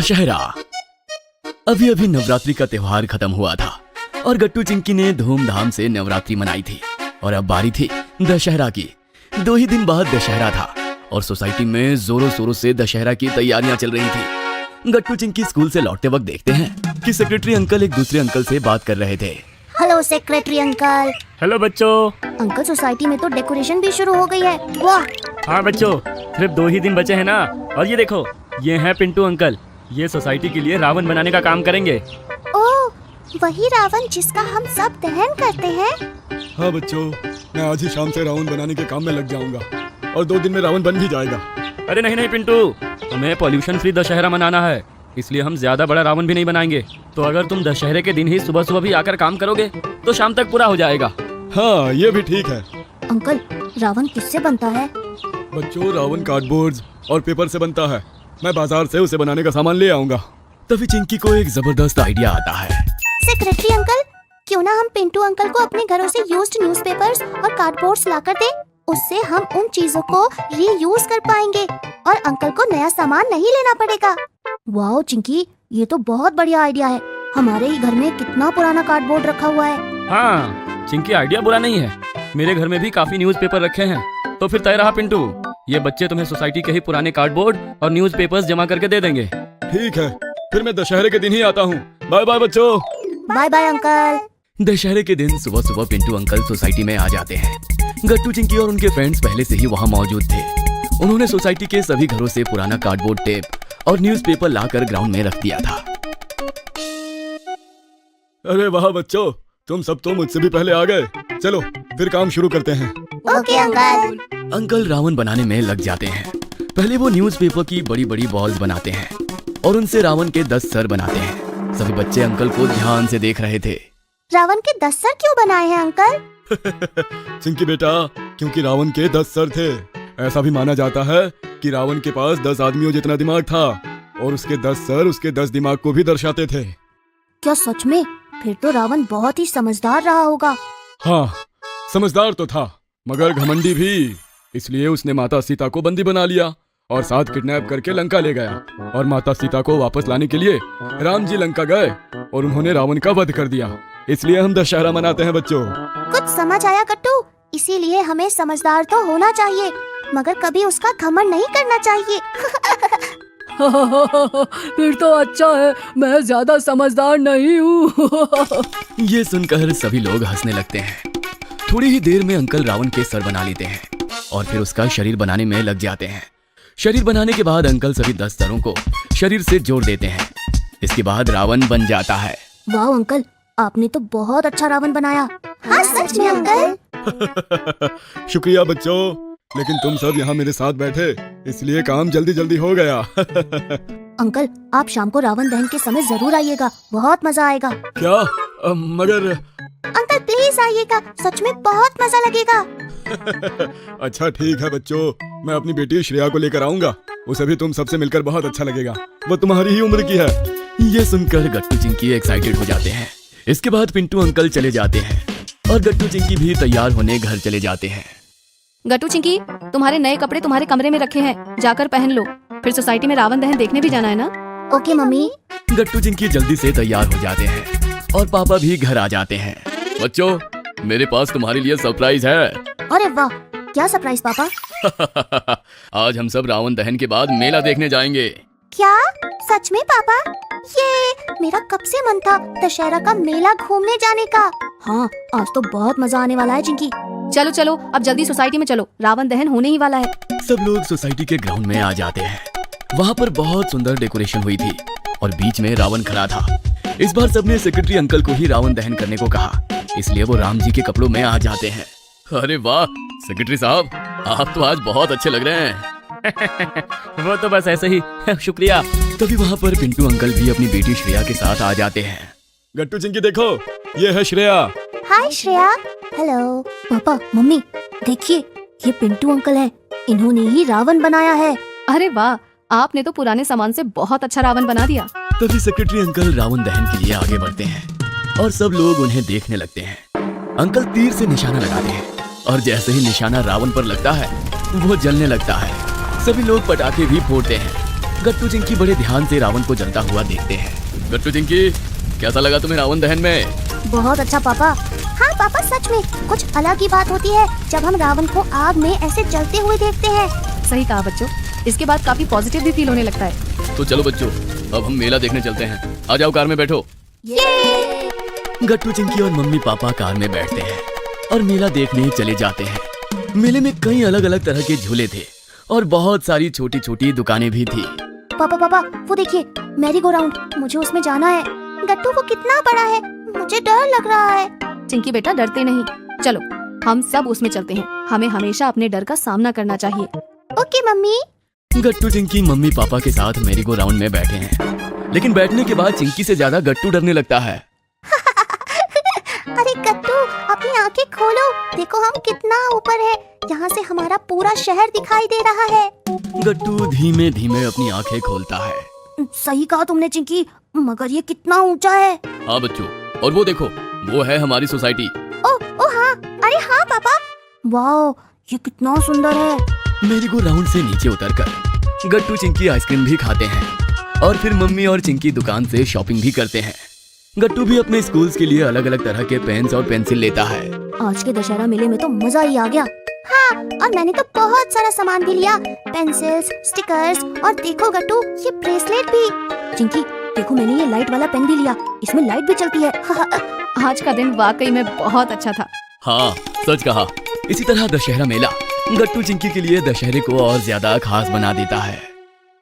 दशहरा। अभी अभी नवरात्रि का त्योहार खत्म हुआ था और गट्टू चिंकी ने धूमधाम से नवरात्रि मनाई थी और अब बारी थी दशहरा की। 2 ही दिन बाद दशहरा था और सोसाइटी में जोरों शोरों से दशहरा की तैयारियां चल रही थी। गट्टू चिंकी स्कूल से लौटते वक्त देखते हैं कि सेक्रेटरी अंकल एक दूसरे अंकल से बात कर रहे थे। Hello secretary uncle. हेलो बच्चों। अंकल सोसाइटी में तो डेकोरेशन भी शुरू हो गई है। वाह। हाँ बच्चों, सिर्फ 2 ही दिन बचे हैं ना। और ये देखो, ये हैं पिंटू अंकल। ये सोसाइटी के लिए रावण बनाने का काम करेंगे। ओह, वही रावण जिसका हम सब दहन करते हैं। हाँ बच्चों, मैं आज ही शाम से रावण बनाने के काम में लग जाऊंगा और 2 दिन में रावण बन भी जाएगा। अरे नहीं पिंटू, हमें पॉल्यूशन फ्री दशहरा मनाना है, इसलिए हम ज्यादा बड़ा रावण भी नहीं बनाएंगे। तो अगर तुम दशहरे के दिन ही सुबह सुबह भी आकर काम करोगे तो शाम तक पूरा हो जाएगा। हाँ, ये भी ठीक है। अंकल, रावण किससे बनता है? बच्चों, रावण कार्डबोर्ड और पेपर से बनता है। मैं बाजार से उसे बनाने का सामान ले आऊंगा। तभी चिंकी को एक जबरदस्त आइडिया आता है। सेक्रेटरी अंकल, क्यों ना हम पिंटू अंकल को अपने घरों से यूज्ड न्यूज़पेपर्स और कार्डबोर्ड्स लाकर दें। उससे हम उन चीजों को रीयूज कर पाएंगे और अंकल को नया सामान नहीं लेना पड़ेगा। वाओ चिंकी, ये तो बहुत बढ़िया आइडिया है। हमारे ही घर में कितना पुराना कार्डबोर्ड रखा हुआ है। हाँ चिंकी, आइडिया बुरा नहीं है। मेरे घर में भी काफी न्यूज़पेपर रखे हैं। तो फिर तय रहा पिंटू, ये बच्चे तुम्हें सोसाइटी के ही पुराने कार्डबोर्ड और न्यूज़पेपर्स जमा करके दे देंगे। ठीक है, फिर मैं दशहरे के दिन ही आता हूँ। बाय बाय बच्चों। Bye bye uncle. दशहरे के दिन सुबह सुबह पिंटू अंकल सोसाइटी में आ जाते हैं। गट्टू चिंकी और उनके फ्रेंड्स पहले से ही वहाँ मौजूद थे। उन्होंने सोसाइटी के सभी घरों से पुराना कार्डबोर्ड, टेप और न्यूज़पेपर लाकर ग्राउंड में रख दिया था। अरे वाह बच्चों, तुम सब तो मुझसे भी पहले आ गए। चलो फिर काम शुरू करते हैं। Okay uncle. अंकल रावण बनाने में लग जाते हैं। पहले वो न्यूज़पेपर की बड़ी बड़ी बॉल्स बनाते हैं और उनसे रावण के 10 सर बनाते हैं। सभी बच्चे अंकल को ध्यान से देख रहे थे। रावण के 10 सर क्यों बनाए हैं अंकल? चिंकी बेटा, क्योंकि रावण के 10 सर थे। ऐसा भी माना जाता है कि रावण के पास 10 आदमियों जितना दिमाग था और उसके 10 सर उसके 10 दिमाग को भी दर्शाते थे। क्या सच में? फिर तो रावण बहुत ही समझदार रहा होगा। हाँ, समझदार तो था मगर घमंडी भी। इसलिए उसने माता सीता को बंदी बना लिया और साथ किडनैप करके लंका ले गया। और माता सीता को वापस लाने के लिए राम जी लंका गए और उन्होंने रावण का वध कर दिया। इसलिए हम दशहरा मनाते हैं बच्चों। कुछ समझ आया गट्टू? इसीलिए हमें समझदार तो होना चाहिए मगर कभी उसका घमंड नहीं करना चाहिए। फिर तो अच्छा है, मैं ज्यादा समझदार नहीं हूँ। ये सुनकर सभी लोग हंसने लगते हैं। थोड़ी ही देर में अंकल रावण के सर बना लेते हैं और फिर उसका शरीर बनाने में लग जाते हैं। शरीर बनाने के बाद अंकल सभी 10 सरों को शरीर से जोड़ देते हैं। इसके बाद रावण बन जाता है। वाह अंकल, आपने तो बहुत अच्छा रावण बनाया। हाँ सच में अंकल। शुक्रिया बच्चों, लेकिन तुम सब यहाँ मेरे साथ बैठे इसलिए काम जल्दी जल्दी हो गया। अंकल, आप शाम को रावण दहन के समय जरूर आइएगा, बहुत मजा आएगा। क्या? मगर अंकल प्लीज आइएगा, सच में बहुत मजा लगेगा। अच्छा ठीक है बच्चों, मैं अपनी बेटी श्रेया को लेकर आऊंगा। उसे भी तुम सबसे मिलकर बहुत अच्छा लगेगा। वो तुम्हारी ही उम्र की है। ये सुनकर गट्टू चिंकी एक्साइटेड हो जाते हैं। इसके बाद पिंटू अंकल चले जाते हैं और गट्टू चिंकी भी तैयार होने घर चले जाते हैं। गट्टू चिंकी, तुम्हारे नए कपड़े तुम्हारे कमरे में रखे हैं, जाकर पहन लो। फिर सोसाइटी में रावण दहन देखने भी जाना है ना। ओके मम्मी। गट्टू चिंकी जल्दी से तैयार हो जाते हैं और पापा भी घर आ जाते हैं। बच्चों, मेरे पास तुम्हारे लिए सरप्राइज है। अरे वाह, क्या सरप्राइज पापा? आज हम सब रावण दहन के बाद मेला देखने जाएंगे। क्या सच में पापा? ये मेरा कब से मन था दशहरा का मेला घूमने जाने का। हाँ, आज तो बहुत मजा आने वाला है चिंकी। चलो चलो, अब जल्दी सोसाइटी में चलो, रावण दहन होने ही वाला है। सब लोग सोसाइटी के ग्राउंड में आ जाते हैं। वहाँ पर बहुत सुंदर डेकोरेशन हुई थी और बीच में रावण खड़ा था। इस बार सबने सेक्रेटरी अंकल को ही रावण दहन करने को कहा, इसलिए वो राम जी के कपड़ों में आ जाते हैं। अरे वाह सेक्रेटरी साहब, आप तो आज बहुत अच्छे लग रहे हैं। वो तो बस ऐसे ही। शुक्रिया। तभी वहाँ पर पिंटू अंकल भी अपनी बेटी श्रेया के साथ आ जाते हैं। गट्टू चिंकी देखो, ये है श्रेया। हाय श्रेया। हेलो पापा मम्मी, देखिए ये पिंटू अंकल हैं। इन्होंने ही रावण बनाया है। अरे वाह, आपने तो पुराने सामान से बहुत अच्छा रावण बना दिया। तभी सेक्रेटरी अंकल रावण दहन के लिए आगे बढ़ते हैं और सब लोग उन्हें देखने लगते हैं। अंकल तीर से निशाना लगाते हैं और जैसे ही निशाना रावण पर लगता है वो जलने लगता है। सभी लोग पटाखे भी फोड़ते हैं गट्टू चिंकी बड़े ध्यान से रावण को जलता हुआ देखते हैं। गट्टू चिंकी, कैसा लगा तुम्हें रावण दहन में? बहुत अच्छा पापा। हाँ पापा, सच में कुछ अलग ही बात होती है जब हम रावण को आग में ऐसे जलते हुए देखते हैं। सही कहा बच्चों, इसके बाद काफी पॉजिटिव भी फील होने लगता है। तो चलो बच्चों, अब हम मेला देखने चलते हैं। आ जाओ, कार में बैठो। गट्टू चिंकी और मम्मी पापा कार में बैठते हैं और मेला देखने चले जाते हैं। मेले में कई अलग अलग तरह के झूले थे और बहुत सारी छोटी छोटी दुकानें भी थी। पापा पापा, वो देखिए मैरी गो राउंड, मुझे उसमें जाना है। गट्टू वो कितना बड़ा है, मुझे डर लग रहा है। चिंकी बेटा, डरते नहीं, चलो हम सब उसमें चलते हैं। हमें हमेशा अपने डर का सामना करना चाहिए। ओके मम्मी। गट्टू चिंकी मम्मी पापा के साथ मेरी गो राउंड में बैठे हैं, लेकिन बैठने के बाद चिंकी से ज्यादा गट्टू डरने लगता है। अरे गट्टू, अपनी आंखें खोलो, देखो हम कितना ऊपर है। यहाँ से हमारा पूरा शहर दिखाई दे रहा है। गट्टू धीमे धीमे अपनी आंखें खोलता है। सही कहा तुमने चिंकी, मगर ये कितना ऊंचा है। हाँ बच्चों, और वो देखो, वो है हमारी सोसाइटी। ओ हाँ, अरे हाँ पापा, वाओ ये कितना सुंदर है। मेरी गो राउंड से नीचे उतरकर गट्टू चिंकी आइसक्रीम भी खाते हैं और फिर मम्मी और चिंकी दुकान से शॉपिंग भी करते हैं। गट्टू भी अपने स्कूल्स के लिए अलग अलग तरह के पेन्स और पेंसिल लेता है। आज के दशहरा मेले में तो मजा ही आ गया। हाँ, और मैंने तो बहुत सारा सामान भी लिया, पेंसिल्स, स्टिकर्स और देखो गट्टू, ये ब्रेसलेट भी। चिंकी देखो, मैंने ये लाइट वाला पेन भी लिया, इसमें लाइट भी चलती है। आज का दिन वाकई में बहुत अच्छा था। हाँ, सच कहा। इसी तरह दशहरा मेला गट्टू चिंकी के लिए दशहरे को और ज्यादा खास बना देता है।